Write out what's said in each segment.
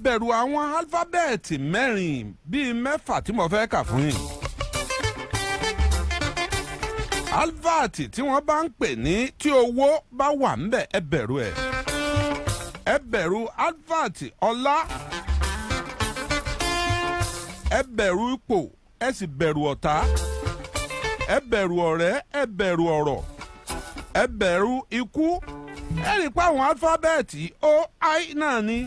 bẹ̀rù àwọn alifábẹ́ẹ̀tì mẹ́rin bíi mẹ́fà tí mo fẹ́ kà fún yín. alifáàtì tí wọ́n bá ń pè ní tí owó bá wà ń bẹ̀ ẹ bẹ̀rù ẹ̀. ẹ bẹ̀rù alifáàtì ọlá. ẹ bẹ̀rù ipò ẹ sì bẹ̀rù ọ̀tá. ẹ bẹ̀rù ọ̀rẹ́ ẹ bẹ̀rù ọ̀rọ̀. ẹ bẹ̀rù ikú. ẹ rí i pé àwọn alifábẹ́ẹ̀tì o i náà ni.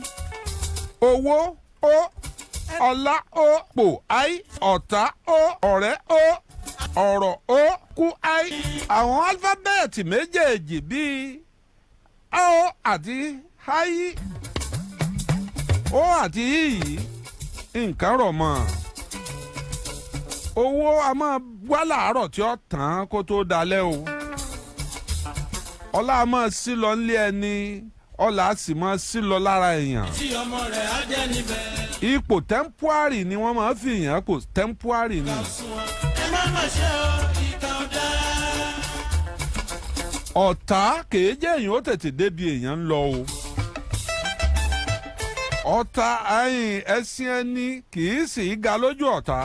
owó o ọlá o pò i ọ̀tá o ọ̀rẹ́ o ọ̀rọ̀ o kú i. àwọn alifábẹ́ẹ̀tì méjèèjì bíi o àti i o àti i nǹkan rọ̀ mọ́. owó a máa wá láàárọ̀ tí ó tán kó tó dalẹ́ o. ọlá a máa sí lọ nílé ẹni ọlá a sì máa sí lọ lára èèyàn. tí ọmọ rẹ̀ á jẹ́ níbẹ̀. ipò temporary ni wọ́n máa fi yàn kó temporary ni. ẹ má má ṣe o ìka ọ̀dà. ọ̀tá kèé jẹ́ èèyàn ó tètè débi èèyàn ń lọ o. ọ̀tá ẹ̀sìn ẹni kì í sì í ga lójú ọ̀tá.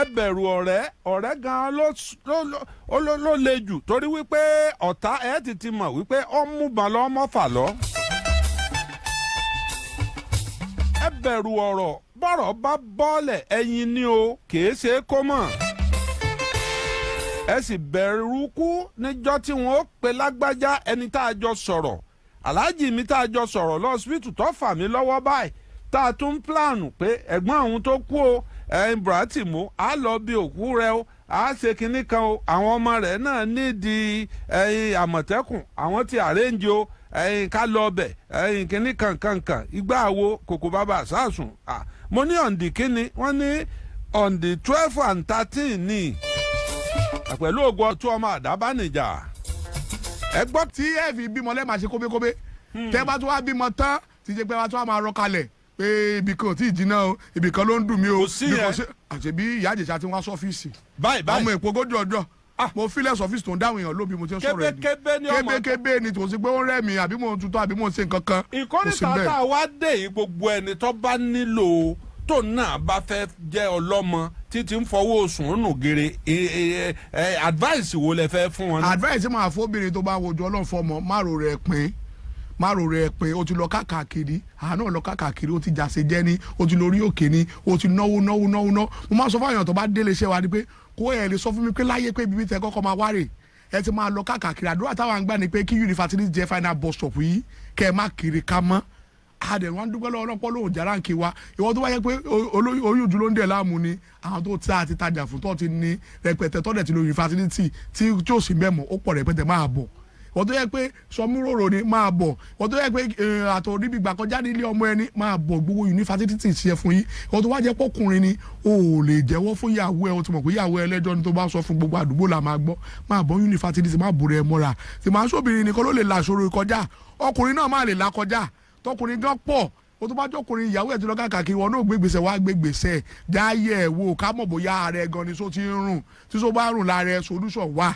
ẹ bẹ̀rù ọ̀rẹ́ gan-an ló le jù torí wípé ọ̀tá ẹ̀ ti mọ̀ wípé ó ń múban lọ́ mọ́fà lọ. ẹ bẹ̀rù ọ̀rọ̀ bọ́rọ̀ bá bọ́ọ̀lẹ̀ ẹyin ni o kìí ṣe é kó mọ̀. ẹ sì bẹ̀rù kú níjọ́ tí wọ́n ó pe lágbájá ẹni tá a jọ sọ̀rọ̀ aláàjì mi tá a jọ sọ̀rọ̀ lọ́sibítù tó fà mí lọ́wọ́ báyìí tá a tún pílánù pé ẹ̀gbọ́n àwọn tó kú o Ibrahim mú a lọ bí òkú rẹ o a ṣe kinní kan o àwọn ọmọ rẹ̀ náà nídìí àmọ̀tẹ́kùn àwọn ti àrẹ́ǹjì o ká lọ bẹ̀ kinní kankankan igbá àwo kòkó bàbá sàásùn mo ní ọ̀ǹdì kínní wọ́n ní ọ̀ǹdì 12 and 13 ní pẹ̀lú ògo ọtún ọmọ àdábánijà. ẹ gbọ́ tí ẹ fi bímọ lẹ́ẹ̀ máa ṣe kóbékóbé tẹ́ bá tún wá bímọ tán tí jẹ́ pé wá tún wá máa rọ kalẹ̀ pé ibì kan ò tí ì jiná o ibì kan ló ń dùn mí o. kò sí yẹn àṣebí ìyá àjèṣà ti wá sọ́fíìsì. báyìí ọmọ èpo gójú ọjọ́ mo fílẹ̀ sọ́fíìsì tó ń dáhùn èèyàn lóbi mo ti ń sọ̀rọ̀ ẹ̀ kébékébé ni tòun sí pé ó ń rẹ̀ mí àbí mo ń tutọ́ àbí mo ń ṣe nǹkan kan. ìkórìtà tá a wá dé yìí gbogbo ẹni tó bá nílò tó náà bá fẹ́ jẹ́ ọlọ́mọ títí ń fọwọ́ sùn nù gèrè advice wo lẹ fẹ́ fún wọn. advice máa fóbìnrin tó bá wojú ọlọ́fọmọ márùn rẹ̀ pín o ti lọ káàkiri àánú lọ káàkiri o ti jàse jẹ́ ni o ti lórí òkè ni o ti náwó mo máa sọ fún àyàn tó bá délé iṣẹ́ wa ni pé kó ẹ̀ lè sọ fún mi pé láyé pé bíbí tẹ kọ́kọ́ máa wárè ẹ ti máa lọ káàkiri àdúrà táwọn àgbà ni pé kí yunifásitì jẹ́ final bus stop yìí kẹ́ ẹ má kiri ká mọ́ àdẹ̀ wọn dúpẹ́ lọ́wọ́ ọlọ́pọ̀ lóhùn jára ń kí wa ìwọ́n tó wáyé pé oyún ojú ló ń dẹ̀ láàmú ni àwọn tó tí a ti tajà fún tó ti ní rẹpẹtẹ tọ́dẹ̀ ti lo yunifásitì tí ó sì mẹ́mọ̀ ó pọ̀ rẹpẹtẹ máa bọ̀ wọ́n tó yẹ pé sọmúròrò ni máa bọ̀ wọ́n tó yẹ pé àtọ̀ níbi ìgbà kọjá nílé ọmọ ẹni máa bọ̀ gbogbo yunifásitì ti ṣe fún yín wọ́n tó wá jẹ́ pọ́kùnrin ni o ò lè jẹ́wọ́ fún ìyàwó ẹ̀ o ti mọ̀ pé ìyàwó ẹ lẹ́jọ́ ni tó bá sọ fún gbogbo àdúgbò là máa gbọ́ máa bọ̀ yunifásitì ti máa bòrò ẹ̀ mọ́ra ti máa sóbìnrin nìkan ló lè la àṣọrò ìkọjá ọkùnrin náà máa lè la kọjá tọkùnrin gan pọ̀ o tó bá jọkùnrin ìyàwó ẹ̀ ti lọ káàkiri wọn náà gbégbèsè wá gbégbèsè jáyé ẹ̀ wò ká mọ̀ bóyá ààrẹ gan ni só ti ń rùn tí só bá rùn lára ẹ̀ solution wà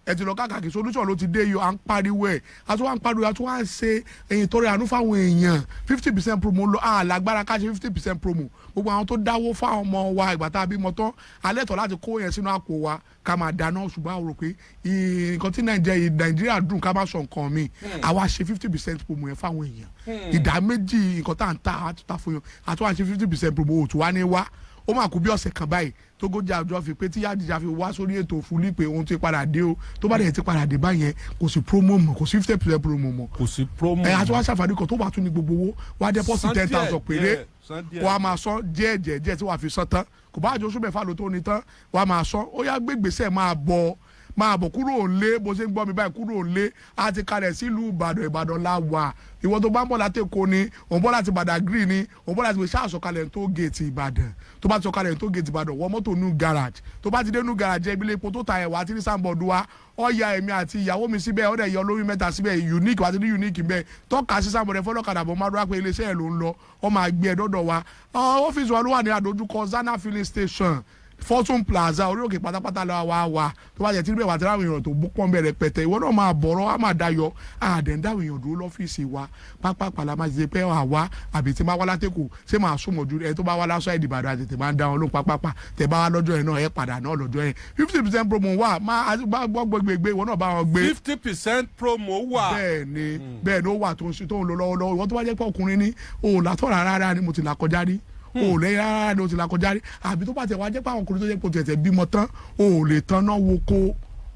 ẹ ti lọ káàkiri solution ló ti dé yọ à ń pariwo ẹ̀ àti wọ́n à ń pariwo àti wọ́n à ń ṣe èyí tọrẹ àánú fáwọn èèyàn 50% promo lọ lágbára ká ṣe 50% promo gbogbo àwọn tó dáwó fáwọn ọmọ wa ìgbà tá a bímọ tán alẹ́ tọ̀ láti kó yẹn sínú àpò wa ká máa dáná ṣùgbọ́n àwọn rò pé nǹkan tí nàìjíríà dùn ká má sọ nǹkan mi àwa ṣe 50% promo yẹn fáwọn èèyàn ìdá méjì nǹkan tá à ń ta àtúntà fún yẹn àti wọ́n à ṣe 50% promo òtún wá ní wá ó máa kú bí ọ̀sẹ̀ kan báyìí tó gójà àjọ fi pé tí yáàdìjà fi wá sórí ètò fúlí pé òun ti padà dé o tó bá dẹ̀ ti padà dé báyẹn kò sí promo mọ́ kò sí 50% promo mọ́ kò sí promo àti wá ṣàǹfààní kan tó bá tún ní gbogbo owó wá deposit 10,000 péré kó a máa san díẹ̀ tí wàá fi san tán kò bá àjọ oṣù mẹ́fà ló tó ní tán wàá máa san ó yá gbégbèsè máa bọ̀ kúrò lé bó ṣe ń gbọ́ mi báyìí kúrò lé a ti kalẹ̀ sílùú Ìbàdàn la wà ìwọ tó bá ń bọ̀ láti Èkó ni òun bọ̀ láti Badagry ni òun bọ̀ láti wẹ̀ ṣáà sọ̀kalẹ̀ tó géètì Ìbàdàn tó bá ti sọ̀kalẹ̀ tó géètì Ìbàdàn wọ mọ́tò new garage tó bá ti dé new garage ibi ilé epo tó ta ẹ̀wà àti ní sáńbọ̀dù wa ọ̀ya èmi àti ìyàwó mi síbẹ̀ ọ̀dẹ̀ yọ lórí mẹ́ta síbẹ̀ unique wà ti ní unique bẹ́ẹ̀ tọ́ka sí sáńbọ̀dù fọlọ́kadà bọ̀ máa dúró pé iléeṣẹ́ ẹ̀ ló ń lọ ọ máa gbé ẹ dọ́dọ̀ wa ọ́fíìsì wa ló wà ní àdójúkọ Zana filling station Fortune Plaza orí òkè pátápátá lọ wa tó bá jẹ́ tí bẹ́ẹ̀ wà tí láwọn èèyàn tó pọ́n bẹ̀rẹ̀ pẹ̀tẹ́ ìwọ náà máa bọ̀rọ̀ á máa dayọ̀ àdẹ̀ndáwọ̀ èèyàn dúró lọ́fíìsì wa pápá la máa ṣe pé àwa àbí tí máa wá látẹ̀kù ṣé máa súnmọ́ ju ẹ tó bá wá lásán Ìbàdàn àti tẹ̀ máa ń dá wọn lóhùn pápá tẹ̀ bá wá lọ́jọ́ yẹn náà ẹ padà náà lọ́jọ́ yẹn 50% promo wà máa gbọ́ gbẹgbẹ ìwọ náà bá wọn gbé 50% promo wà. bẹ́ẹ̀ ni ó wà tó ń lọ lọ́wọ́lọ́wọ́ ìwọ tó bá jẹ́ pé ọkùnrin ní òòlàtọ̀ rárá ni mo ti là kọjá rí o lè rárá ni o ti la kọjá rí àbí tó bá tẹ̀ wá jẹ́ pé àwọn ọkùnrin tó jẹ́ pé o tẹ̀tẹ̀ bímọ tán o lè tán náà wo kó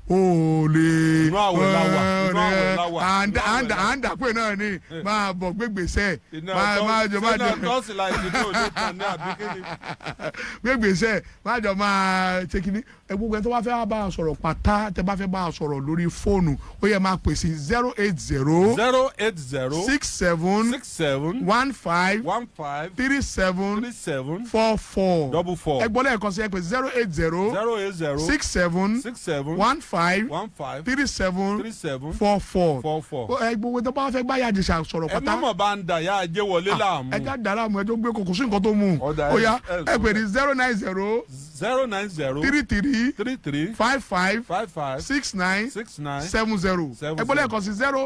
o lè. inú àwẹ̀ la wà. àǹdà pé náà ni máa bọ̀ gbégbèsè. máa jọ tọ́sí la ìdílé òde kan ní àbíkéde. gbégbèsè máa jọ máa ṣe kínní gbogbo ẹni tó bá fẹ́ bá a sọ̀rọ̀ pátá tẹ bá fẹ́ bá a sọ̀rọ̀ lórí fóònù ó yẹ máa pè sí 080 67 15 37 44 ẹgbọ́n lẹ́ẹ̀kan sí ẹ pè 080 67 15 37 44 gbogbo tó bá fẹ́ bá Ìyá Ìjẹ̀ṣà sọ̀rọ̀ pátá. ẹ má mọ̀ bá ń dà yá ajé wọlé láàmú. ẹ já dàrá mu ẹ tó gbé kòkó sí nǹkan tó mú. ó yá ẹ pè ní 090 33 55 69 70 ẹgbọ́n lẹ́ẹ̀kan sí 0.